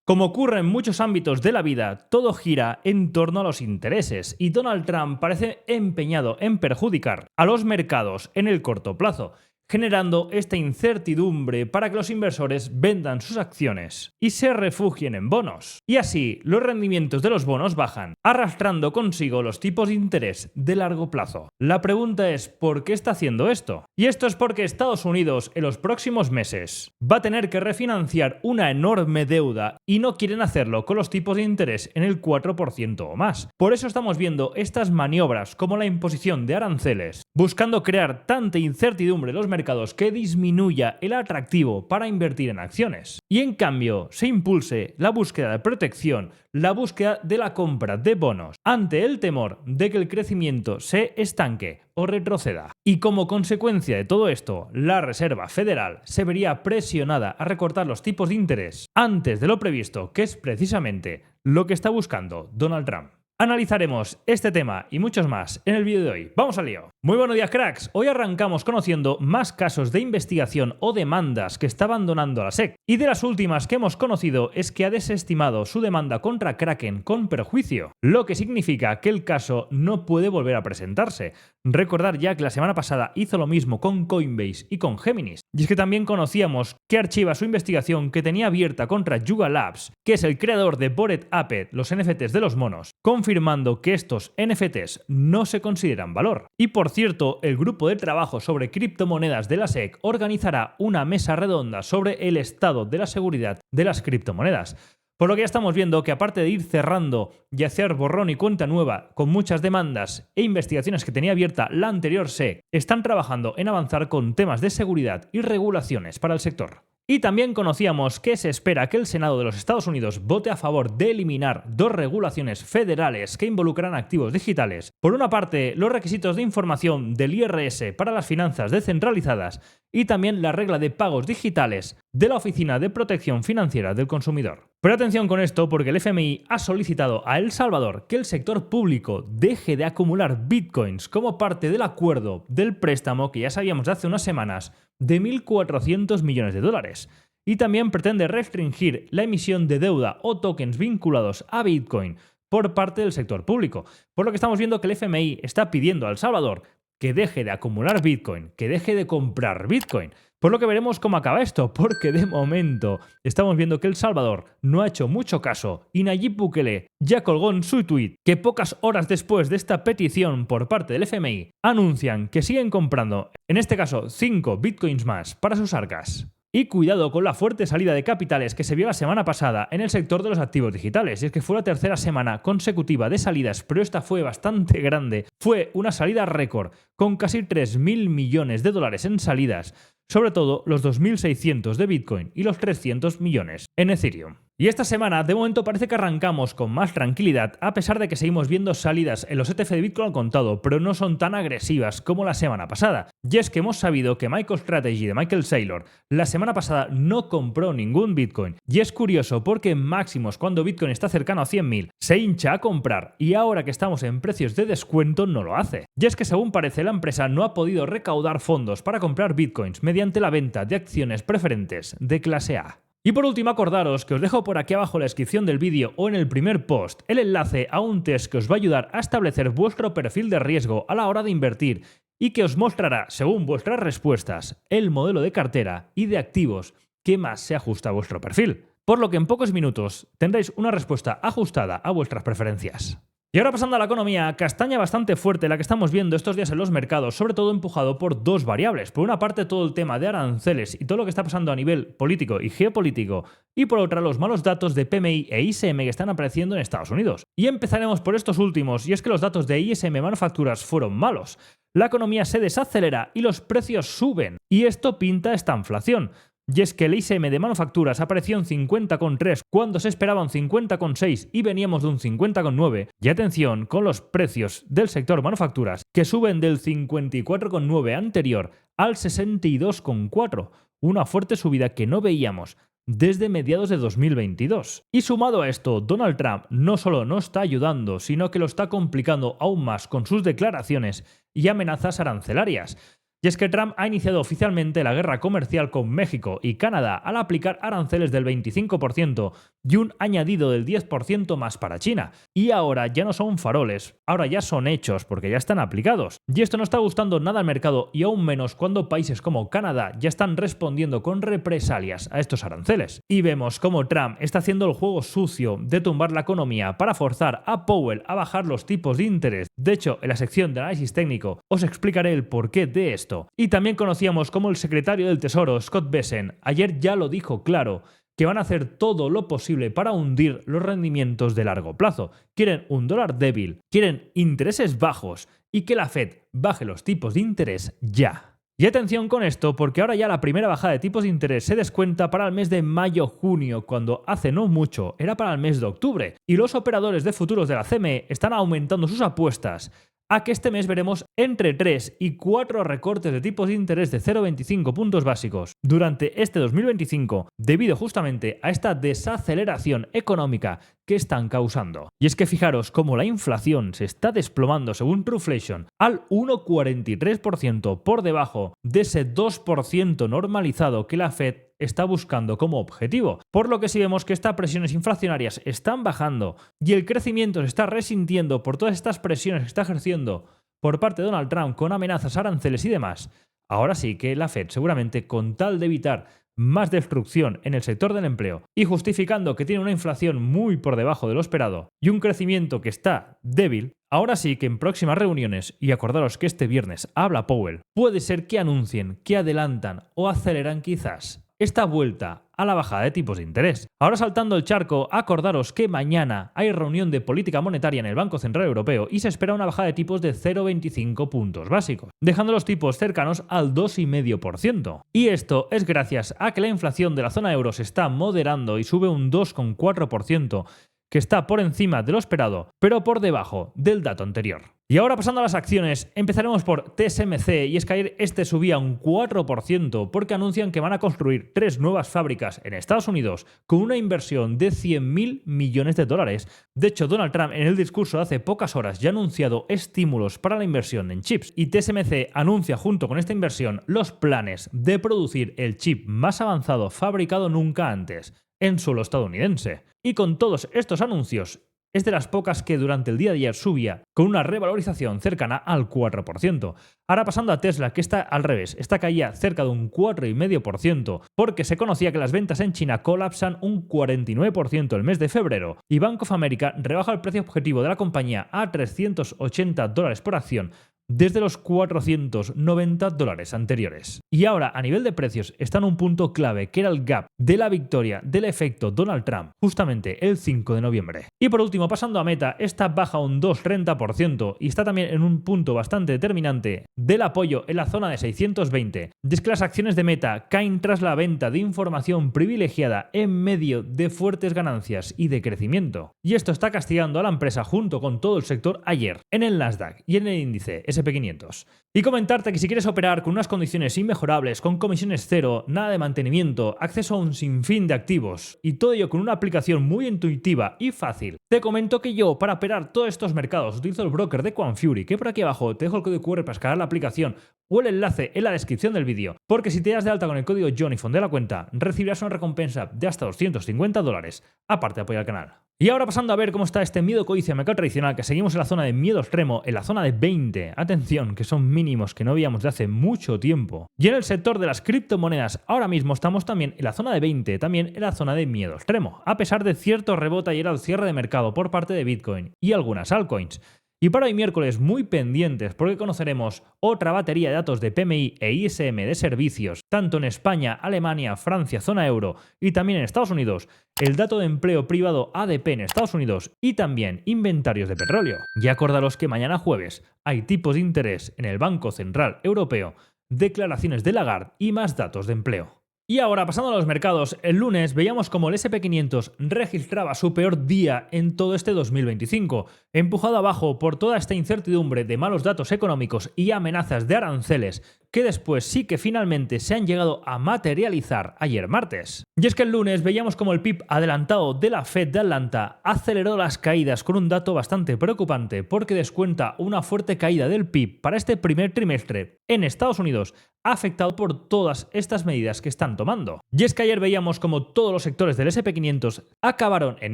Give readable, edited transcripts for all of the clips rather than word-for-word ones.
Como ocurre en muchos ámbitos de la vida, todo gira en torno a los intereses y Donald Trump parece empeñado en perjudicar a los mercados en el corto plazo, generando esta incertidumbre para que los inversores vendan sus acciones y se refugien en bonos. Y así, los rendimientos de los bonos bajan, arrastrando consigo los tipos de interés de largo plazo. La pregunta es, ¿por qué está haciendo esto? Y esto es porque Estados Unidos en los próximos meses va a tener que refinanciar una enorme deuda y no quieren hacerlo con los tipos de interés en el 4% o más. Por eso estamos viendo estas maniobras como la imposición de aranceles, buscando crear tanta incertidumbre en los mercados que disminuya el atractivo para invertir en acciones. Y en cambio se impulse la búsqueda de protección, la búsqueda de la compra de bonos, ante el temor de que el crecimiento se estanque o retroceda. Y como consecuencia de todo esto, la Reserva Federal se vería presionada a recortar los tipos de interés antes de lo previsto, que es precisamente lo que está buscando Donald Trump. Analizaremos este tema y muchos más en el vídeo de hoy. ¡Vamos al lío! Muy buenos días, cracks. Hoy arrancamos conociendo más casos de investigación o demandas que está abandonando la SEC. Y de las últimas que hemos conocido es que ha desestimado su demanda contra Kraken con perjuicio, lo que significa que el caso no puede volver a presentarse. Recordar ya que la semana pasada hizo lo mismo con Coinbase y con Géminis. Y es que también conocíamos que archiva su investigación que tenía abierta contra Yuga Labs, que es el creador de Bored Ape, los NFTs de los monos, confirmando que estos NFTs no se consideran valor. Y por cierto, el grupo de trabajo sobre criptomonedas de la SEC organizará una mesa redonda sobre el estado de la seguridad de las criptomonedas. Por lo que ya estamos viendo que aparte de ir cerrando y hacer borrón y cuenta nueva con muchas demandas e investigaciones que tenía abierta la anterior SEC, están trabajando en avanzar con temas de seguridad y regulaciones para el sector. Y también conocíamos que se espera que el Senado de los Estados Unidos vote a favor de eliminar dos regulaciones federales que involucran activos digitales. Por una parte, los requisitos de información del IRS para las finanzas descentralizadas y también la regla de pagos digitales de la Oficina de Protección Financiera del Consumidor. Pero atención con esto porque el FMI ha solicitado a El Salvador que el sector público deje de acumular bitcoins como parte del acuerdo del préstamo que ya sabíamos de hace unas semanas de 1.400 millones de dólares. Y también pretende restringir la emisión de deuda o tokens vinculados a Bitcoin por parte del sector público. Por lo que estamos viendo que el FMI está pidiendo a El Salvador que deje de acumular Bitcoin, que deje de comprar Bitcoin. Por lo que veremos cómo acaba esto, porque de momento estamos viendo que El Salvador no ha hecho mucho caso y Nayib Bukele ya colgó en su tuit que pocas horas después de esta petición por parte del FMI anuncian que siguen comprando, en este caso 5 Bitcoins más para sus arcas. Y cuidado con la fuerte salida de capitales que se vio la semana pasada en el sector de los activos digitales. Y es que fue la tercera semana consecutiva de salidas, pero esta fue bastante grande. Fue una salida récord, con casi 3.000 millones de dólares en salidas, sobre todo los 2.600 de Bitcoin y los 300 millones en Ethereum. Y esta semana, de momento, parece que arrancamos con más tranquilidad, a pesar de que seguimos viendo salidas en los ETF de Bitcoin al contado, pero no son tan agresivas como la semana pasada. Y es que hemos sabido que MicroStrategy de Michael Saylor la semana pasada no compró ningún Bitcoin. Y es curioso porque en máximos, cuando Bitcoin está cercano a 100.000, se hincha a comprar y ahora que estamos en precios de descuento no lo hace. Y es que según parece la empresa no ha podido recaudar fondos para comprar Bitcoins mediante la venta de acciones preferentes de clase A. Y por último, acordaros que os dejo por aquí abajo en la descripción del vídeo o en el primer post el enlace a un test que os va a ayudar a establecer vuestro perfil de riesgo a la hora de invertir y que os mostrará, según vuestras respuestas, el modelo de cartera y de activos que más se ajusta a vuestro perfil. Por lo que en pocos minutos tendréis una respuesta ajustada a vuestras preferencias. Y ahora pasando a la economía, castaña bastante fuerte la que estamos viendo estos días en los mercados, sobre todo empujado por dos variables. Por una parte todo el tema de aranceles y todo lo que está pasando a nivel político y geopolítico, y por otra los malos datos de PMI e ISM que están apareciendo en Estados Unidos. Y empezaremos por estos últimos, y es que los datos de ISM manufacturas fueron malos. La economía se desacelera y los precios suben, y esto pinta esta inflación. Y es que el ISM de manufacturas apareció en 50,3 cuando se esperaba un 50,6 y veníamos de un 50,9. Y atención con los precios del sector manufacturas que suben del 54,9 anterior al 62,4. Una fuerte subida que no veíamos desde mediados de 2022. Y sumado a esto, Donald Trump no solo no está ayudando, sino que lo está complicando aún más con sus declaraciones y amenazas arancelarias. Y es que Trump ha iniciado oficialmente la guerra comercial con México y Canadá al aplicar aranceles del 25% y un añadido del 10% más para China. Y ahora ya no son faroles, ahora ya son hechos porque ya están aplicados. Y esto no está gustando nada al mercado y aún menos cuando países como Canadá ya están respondiendo con represalias a estos aranceles. Y vemos cómo Trump está haciendo el juego sucio de tumbar la economía para forzar a Powell a bajar los tipos de interés. De hecho, en la sección de análisis técnico os explicaré el porqué de esto. Y también conocíamos como el secretario del Tesoro, Scott Bessent, ayer ya lo dijo claro, que van a hacer todo lo posible para hundir los rendimientos de largo plazo. Quieren un dólar débil, quieren intereses bajos y que la Fed baje los tipos de interés ya. Y atención con esto, porque ahora ya la primera bajada de tipos de interés se descuenta para el mes de mayo-junio, cuando hace no mucho era para el mes de octubre. Y los operadores de futuros de la CME están aumentando sus apuestas a que este mes veremos entre 3 y 4 recortes de tipos de interés de 0,25 puntos básicos durante este 2025, debido justamente a esta desaceleración económica que están causando. Y es que fijaros cómo la inflación se está desplomando según Truflation al 1,43% por debajo de ese 2% normalizado que la Fed está buscando como objetivo, por lo que si vemos que estas presiones inflacionarias están bajando y el crecimiento se está resintiendo por todas estas presiones que está ejerciendo por parte de Donald Trump con amenazas, aranceles y demás, ahora sí que la Fed seguramente, con tal de evitar más destrucción en el sector del empleo y justificando que tiene una inflación muy por debajo de lo esperado y un crecimiento que está débil, ahora sí que en próximas reuniones, y acordaros que este viernes habla Powell, puede ser que anuncien, que adelantan o aceleran quizás esta vuelta a la bajada de tipos de interés. Ahora saltando el charco, acordaros que mañana hay reunión de política monetaria en el Banco Central Europeo y se espera una bajada de tipos de 0,25 puntos básicos, dejando los tipos cercanos al 2,5%. Y esto es gracias a que la inflación de la zona euro se está moderando y sube un 2,4%, que está por encima de lo esperado, pero por debajo del dato anterior. Y ahora pasando a las acciones, empezaremos por TSMC, y es que ayer este subía un 4% porque anuncian que van a construir 3 nuevas fábricas en Estados Unidos con una inversión de 100.000 millones de dólares. De hecho, Donald Trump en el discurso de hace pocas horas ya ha anunciado estímulos para la inversión en chips, y TSMC anuncia junto con esta inversión los planes de producir el chip más avanzado fabricado nunca antes en suelo estadounidense. Y con todos estos anuncios, es de las pocas que durante el día de ayer subía con una revalorización cercana al 4%. Ahora pasando a Tesla, que está al revés, esta caía cerca de un 4,5% porque se conocía que las ventas en China colapsan un 49% el mes de febrero, y Bank of America rebaja el precio objetivo de la compañía a $380 por acción desde los $490 anteriores. Y ahora, a nivel de precios, está en un punto clave, que era el gap de la victoria del efecto Donald Trump, justamente el 5 de noviembre. Y por último, pasando a Meta, esta baja un 2,30% y está también en un punto bastante determinante del apoyo en la zona de 620. Y es que las acciones de Meta caen tras la venta de información privilegiada en medio de fuertes ganancias y de crecimiento. Y esto está castigando a la empresa junto con todo el sector ayer, en el Nasdaq y en el índice SP500. Y comentarte que si quieres operar con unas condiciones inmejorables, con comisiones cero, nada de mantenimiento, acceso a un sinfín de activos y todo ello con una aplicación muy intuitiva y fácil, te comento que yo, para operar todos estos mercados, utilizo el broker de Quanfury, que por aquí abajo te dejo el código QR para descargar la aplicación o el enlace en la descripción del vídeo, porque si te das de alta con el código Johnny de la cuenta, recibirás una recompensa de hasta $250, aparte de apoyar al canal. Y ahora pasando a ver cómo está este miedo codicia mercado tradicional, que seguimos en la zona de miedo extremo, en la zona de 20. Atención, que son mínimos que no veíamos de hace mucho tiempo. Y en el sector de las criptomonedas, ahora mismo estamos también en la zona de 20, también en la zona de miedo extremo, a pesar de cierto rebote ayer al cierre de mercado por parte de Bitcoin y algunas altcoins. Y para hoy miércoles muy pendientes, porque conoceremos otra batería de datos de PMI e ISM de servicios, tanto en España, Alemania, Francia, zona euro y también en Estados Unidos, el dato de empleo privado ADP en Estados Unidos y también inventarios de petróleo. Y acordaros que mañana jueves hay tipos de interés en el Banco Central Europeo, declaraciones de Lagarde y más datos de empleo. Y ahora, pasando a los mercados, el lunes veíamos como el SP500 registraba su peor día en todo este 2025, empujado abajo por toda esta incertidumbre de malos datos económicos y amenazas de aranceles que después sí que finalmente se han llegado a materializar ayer martes. Y es que el lunes veíamos como el PIB adelantado de la Fed de Atlanta aceleró las caídas con un dato bastante preocupante porque descuenta una fuerte caída del PIB para este primer trimestre en Estados Unidos, afectado por todas estas medidas que están tomando. Y es que ayer veíamos como todos los sectores del S&P 500 acabaron en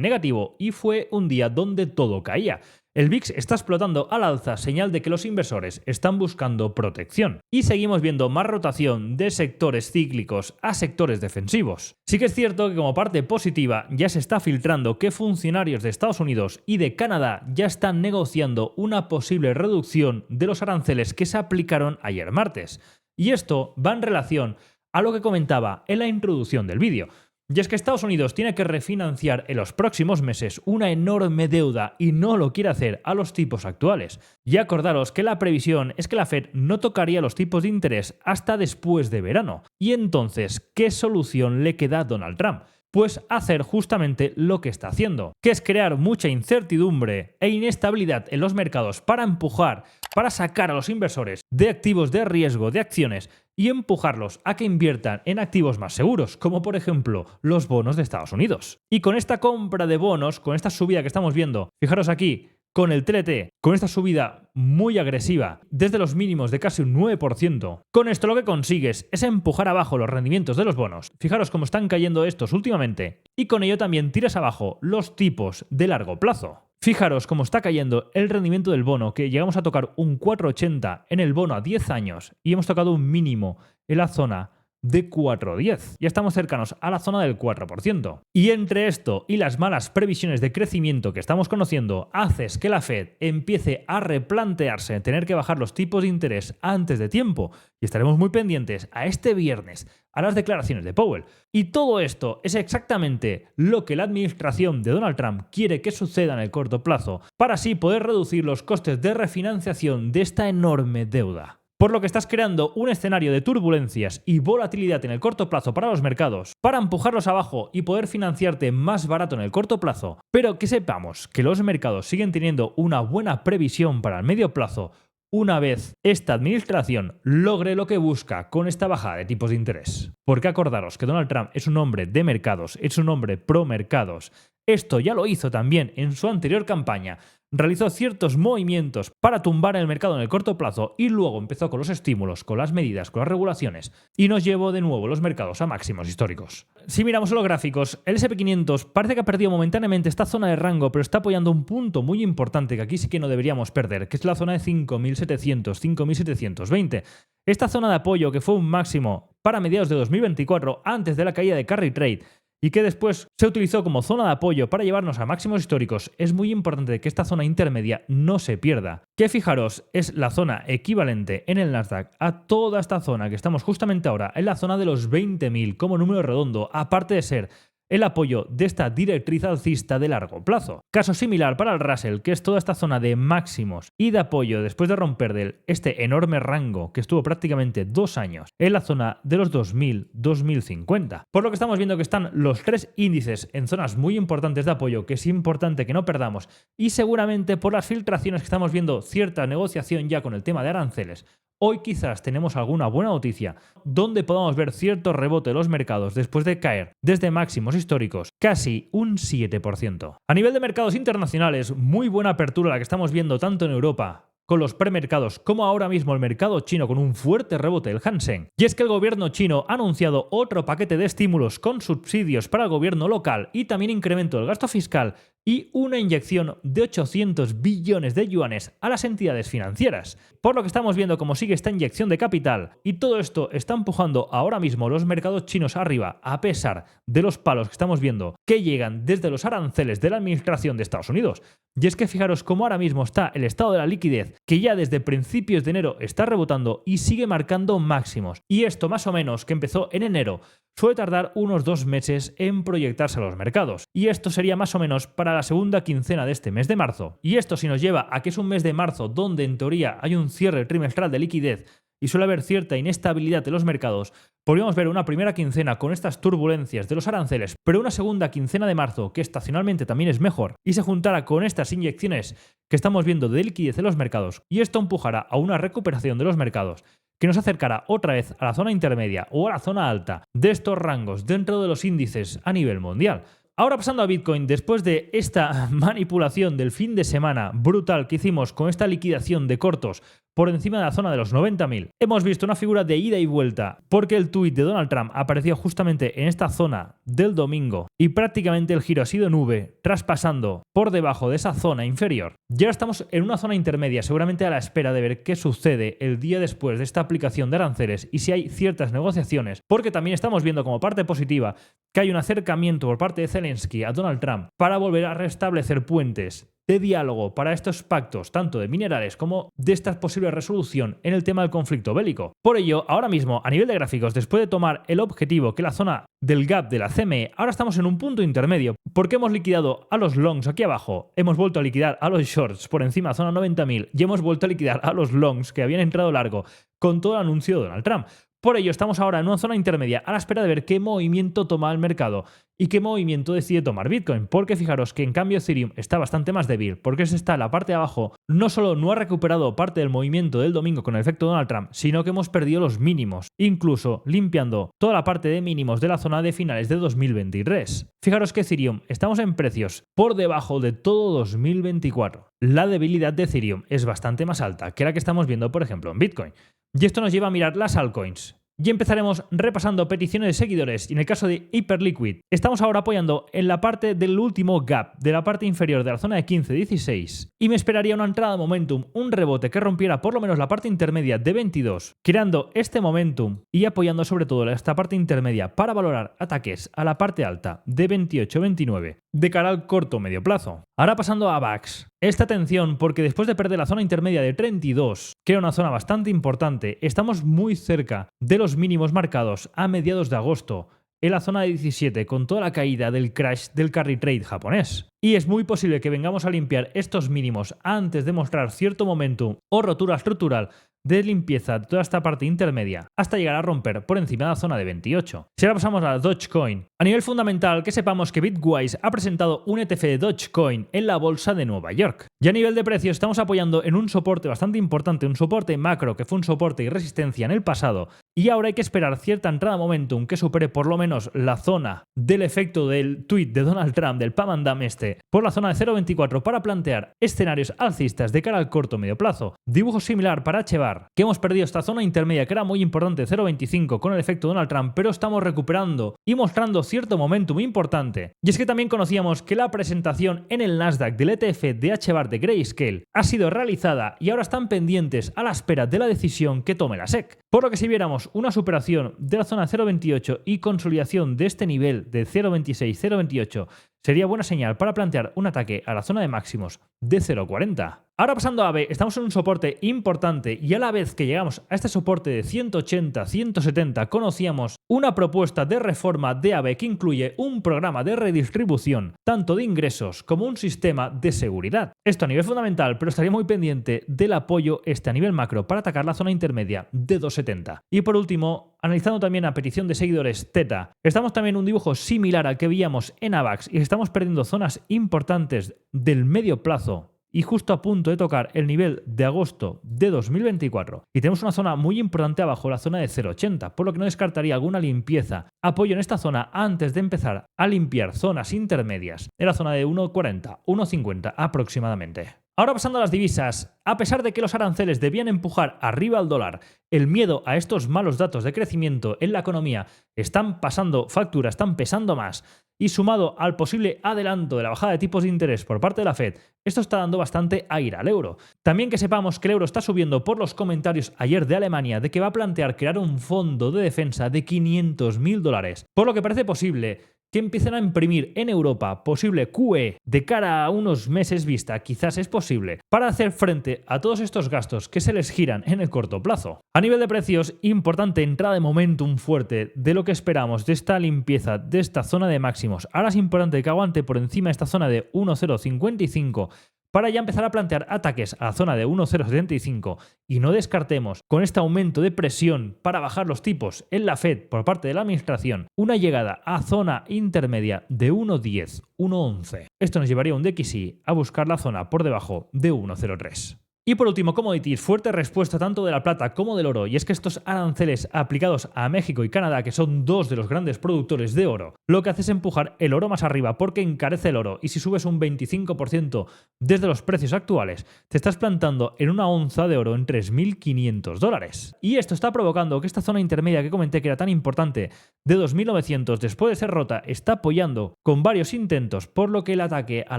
negativo y fue un día donde todo caía. El VIX está explotando al alza, señal de que los inversores están buscando protección. Y seguimos viendo más rotación de sectores cíclicos a sectores defensivos. Sí que es cierto que como parte positiva ya se está filtrando que funcionarios de Estados Unidos y de Canadá ya están negociando una posible reducción de los aranceles que se aplicaron ayer martes. Y esto va en relación a lo que comentaba en la introducción del vídeo. Y es que Estados Unidos tiene que refinanciar en los próximos meses una enorme deuda y no lo quiere hacer a los tipos actuales. Y acordaros que la previsión es que la Fed no tocaría los tipos de interés hasta después de verano. Y entonces, ¿qué solución le queda a Donald Trump? Pues hacer justamente lo que está haciendo, que es crear mucha incertidumbre e inestabilidad en los mercados para empujar, para sacar a los inversores de activos de riesgo, de acciones, y empujarlos a que inviertan en activos más seguros, como por ejemplo los bonos de Estados Unidos. Y con esta compra de bonos, con esta subida que estamos viendo, fijaros aquí, con el TLT, con esta subida muy agresiva, desde los mínimos de casi un 9%, con esto lo que consigues es empujar abajo los rendimientos de los bonos. Fijaros cómo están cayendo estos últimamente, y con ello también tiras abajo los tipos de largo plazo. Fijaros cómo está cayendo el rendimiento del bono, que llegamos a tocar un 4,80 en el bono a 10 años y hemos tocado un mínimo en la zona de 4,10. Ya estamos cercanos a la zona del 4%. Y entre esto y las malas previsiones de crecimiento que estamos conociendo, haces que la Fed empiece a replantearse tener que bajar los tipos de interés antes de tiempo. Y estaremos muy pendientes a este viernes a las declaraciones de Powell. Y todo esto es exactamente lo que la administración de Donald Trump quiere que suceda en el corto plazo, para así poder reducir los costes de refinanciación de esta enorme deuda. Por lo que estás creando un escenario de turbulencias y volatilidad en el corto plazo para los mercados, para empujarlos abajo y poder financiarte más barato en el corto plazo, pero que sepamos que los mercados siguen teniendo una buena previsión para el medio plazo una vez esta administración logre lo que busca con esta bajada de tipos de interés. Porque acordaros que Donald Trump es un hombre de mercados, es un hombre pro mercados. Esto ya lo hizo también en su anterior campaña. Realizó ciertos movimientos para tumbar el mercado en el corto plazo y luego empezó con los estímulos, con las medidas, con las regulaciones y nos llevó de nuevo los mercados a máximos históricos. Si miramos los gráficos, el S&P 500 parece que ha perdido momentáneamente esta zona de rango, pero está apoyando un punto muy importante que aquí sí que no deberíamos perder, que es la zona de 5.700, 5.720. Esta zona de apoyo que fue un máximo para mediados de 2024 antes de la caída de Carry Trade y que después se utilizó como zona de apoyo para llevarnos a máximos históricos, es muy importante que esta zona intermedia no se pierda. Que fijaros, es la zona equivalente en el Nasdaq a toda esta zona que estamos justamente ahora, en la zona de los 20.000 como número redondo, aparte de ser el apoyo de esta directriz alcista de largo plazo. Caso similar para el Russell, que es toda esta zona de máximos y de apoyo después de romper este enorme rango que estuvo prácticamente 2 años en la zona de los 2000-2050. Por lo que estamos viendo que están los tres índices en zonas muy importantes de apoyo que es importante que no perdamos, y seguramente por las filtraciones que estamos viendo cierta negociación ya con el tema de aranceles, hoy quizás tenemos alguna buena noticia donde podamos ver cierto rebote de los mercados después de caer desde máximos históricos casi un 7%. A nivel de mercados internacionales, muy buena apertura la que estamos viendo tanto en Europa con los premercados como ahora mismo el mercado chino con un fuerte rebote del Hang-Seng. Y es que el gobierno chino ha anunciado otro paquete de estímulos con subsidios para el gobierno local y también incremento del gasto fiscal y una inyección de 800 billones de yuanes a las entidades financieras. Por lo que estamos viendo cómo sigue esta inyección de capital y todo esto está empujando ahora mismo los mercados chinos arriba a pesar de los palos que estamos viendo que llegan desde los aranceles de la administración de Estados Unidos. Y es que fijaros cómo ahora mismo está el estado de la liquidez, que ya desde principios de enero está rebotando y sigue marcando máximos. Y esto más o menos que empezó en enero suele tardar unos 2 meses en proyectarse a los mercados. Y esto sería más o menos para la segunda quincena de este mes de marzo. Y esto si nos lleva a que es un mes de marzo donde en teoría hay un cierre trimestral de liquidez y suele haber cierta inestabilidad en los mercados, podríamos ver una primera quincena con estas turbulencias de los aranceles, pero una segunda quincena de marzo que estacionalmente también es mejor y se juntara con estas inyecciones que estamos viendo de liquidez en los mercados, y esto empujará a una recuperación de los mercados que nos acercara otra vez a la zona intermedia o a la zona alta de estos rangos dentro de los índices a nivel mundial. Ahora pasando a Bitcoin, después de esta manipulación del fin de semana brutal que hicimos con esta liquidación de cortos por encima de la zona de los 90.000, hemos visto una figura de ida y vuelta porque el tuit de Donald Trump apareció justamente en esta zona del domingo y prácticamente el giro ha sido nube, traspasando por debajo de esa zona inferior. Y ahora estamos en una zona intermedia, seguramente a la espera de ver qué sucede el día después de esta aplicación de aranceles y si hay ciertas negociaciones, porque también estamos viendo como parte positiva que hay un acercamiento por parte de Zelensky a Donald Trump para volver a restablecer puentes de diálogo para estos pactos, tanto de minerales como de esta posible resolución en el tema del conflicto bélico. Por ello, ahora mismo, a nivel de gráficos, después de tomar el objetivo que es la zona del gap de la CME, ahora estamos en un punto intermedio, porque hemos liquidado a los longs aquí abajo, hemos vuelto a liquidar a los shorts por encima de la zona 90.000 y hemos vuelto a liquidar a los longs que habían entrado largo con todo el anuncio de Donald Trump. Por ello, estamos ahora en una zona intermedia a la espera de ver qué movimiento toma el mercado y qué movimiento decide tomar Bitcoin, porque fijaros que en cambio Ethereum está bastante más débil, porque se está en la parte de abajo, no solo no ha recuperado parte del movimiento del domingo con el efecto Donald Trump, sino que hemos perdido los mínimos, incluso limpiando toda la parte de mínimos de la zona de finales de 2023. Fijaros que Ethereum estamos en precios por debajo de todo 2024. La debilidad de Ethereum es bastante más alta que la que estamos viendo, por ejemplo, en Bitcoin. Y esto nos lleva a mirar las altcoins. Y empezaremos repasando peticiones de seguidores y en el caso de Hyperliquid estamos ahora apoyando en la parte del último gap de la parte inferior de la zona de 15-16 y me esperaría una entrada de momentum, un rebote que rompiera por lo menos la parte intermedia de 22, creando este momentum y apoyando sobre todo esta parte intermedia para valorar ataques a la parte alta de 28-29 de cara al corto medio plazo. Ahora pasando a VAX. Esta atención porque después de perder la zona intermedia de 32, que era una zona bastante importante, estamos muy cerca de los mínimos marcados a mediados de agosto en la zona de 17 con toda la caída del crash del carry trade japonés. Y es muy posible que vengamos a limpiar estos mínimos antes de mostrar cierto momentum o rotura estructural de limpieza de toda esta parte intermedia hasta llegar a romper por encima de la zona de 28. Si ahora pasamos a Dogecoin, a nivel fundamental que sepamos que Bitwise ha presentado un ETF de Dogecoin en la bolsa de Nueva York. Y a nivel de precios estamos apoyando en un soporte bastante importante, un soporte macro que fue un soporte y resistencia en el pasado y ahora hay que esperar cierta entrada de momentum que supere por lo menos la zona del efecto del tweet de Donald Trump del Pam and Dump por la zona de 0.24 para plantear escenarios alcistas de cara al corto medio plazo. Dibujo similar para HBAR, que hemos perdido esta zona intermedia que era muy importante, 0.25 con el efecto Donald Trump, pero estamos recuperando y mostrando cierto momentum importante. Y es que también conocíamos que la presentación en el Nasdaq del ETF de HBAR de Grayscale ha sido realizada y ahora están pendientes a la espera de la decisión que tome la SEC. Por lo que si viéramos una superación de la zona 0.28 y consolidación de este nivel de 0.26-0.28 sería buena señal para plantear un ataque a la zona de máximos de 0.40. Ahora pasando a AVE, estamos en un soporte importante y a la vez que llegamos a este soporte de 180-170 conocíamos una propuesta de reforma de AVE que incluye un programa de redistribución tanto de ingresos como un sistema de seguridad. Esto a nivel fundamental, pero estaría muy pendiente del apoyo a nivel macro para atacar la zona intermedia de 270. Y por último, analizando también a petición de seguidores Teta, estamos también en un dibujo similar al que veíamos en AVAX y estamos perdiendo zonas importantes del medio plazo y justo a punto de tocar el nivel de agosto de 2024. Y tenemos una zona muy importante abajo, la zona de 0.80, por lo que no descartaría alguna limpieza, apoyo en esta zona antes de empezar a limpiar zonas intermedias en la zona de 1.40, 1.50 aproximadamente. Ahora pasando a las divisas, a pesar de que los aranceles debían empujar arriba al dólar, el miedo a estos malos datos de crecimiento en la economía están pasando factura, están pesando más y sumado al posible adelanto de la bajada de tipos de interés por parte de la Fed, esto está dando bastante aire al euro. También que sepamos que el euro está subiendo por los comentarios ayer de Alemania de que va a plantear crear un fondo de defensa de $500.000, por lo que parece posible que empiecen a imprimir en Europa posible QE de cara a unos meses vista, quizás es posible, para hacer frente a todos estos gastos que se les giran en el corto plazo. A nivel de precios, importante entrada de momentum fuerte de lo que esperamos de esta limpieza de esta zona de máximos. Ahora es importante que aguante por encima de esta zona de 1.055 para ya empezar a plantear ataques a la zona de 1.075 y no descartemos con este aumento de presión para bajar los tipos en la Fed por parte de la administración una llegada a zona intermedia de 1.10, 1.11. Esto nos llevaría a un DXY a buscar la zona por debajo de 1.03. Y por último, commodities, fuerte respuesta tanto de la plata como del oro, y es que estos aranceles aplicados a México y Canadá, que son dos de los grandes productores de oro, lo que hace es empujar el oro más arriba porque encarece el oro, y si subes un 25% desde los precios actuales, te estás plantando en una onza de oro en $3.500. Y esto está provocando que esta zona intermedia que comenté que era tan importante de 2.900 después de ser rota está apoyando con varios intentos, por lo que el ataque a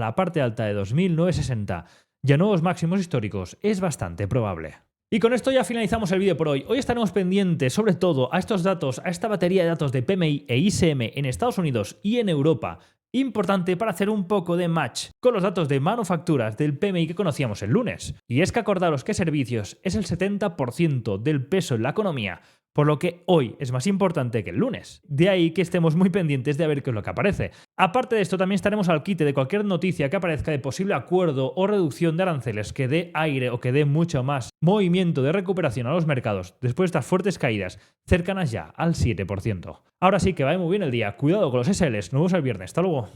la parte alta de 2.960 y a nuevos máximos históricos es bastante probable. Y con esto ya finalizamos el vídeo por hoy. Hoy estaremos pendientes sobre todo a estos datos, a esta batería de datos de PMI e ISM en Estados Unidos y en Europa, importante para hacer un poco de match con los datos de manufacturas del PMI que conocíamos el lunes. Y es que acordaros que servicios es el 70% del peso en la economía, por lo que hoy es más importante que el lunes. De ahí que estemos muy pendientes de ver qué es lo que aparece. Aparte de esto, también estaremos al quite de cualquier noticia que aparezca de posible acuerdo o reducción de aranceles que dé aire o que dé mucho más movimiento de recuperación a los mercados después de estas fuertes caídas cercanas ya al 7%. Ahora sí que va muy bien el día. Cuidado con los SLs. Nos vemos el viernes. Hasta luego.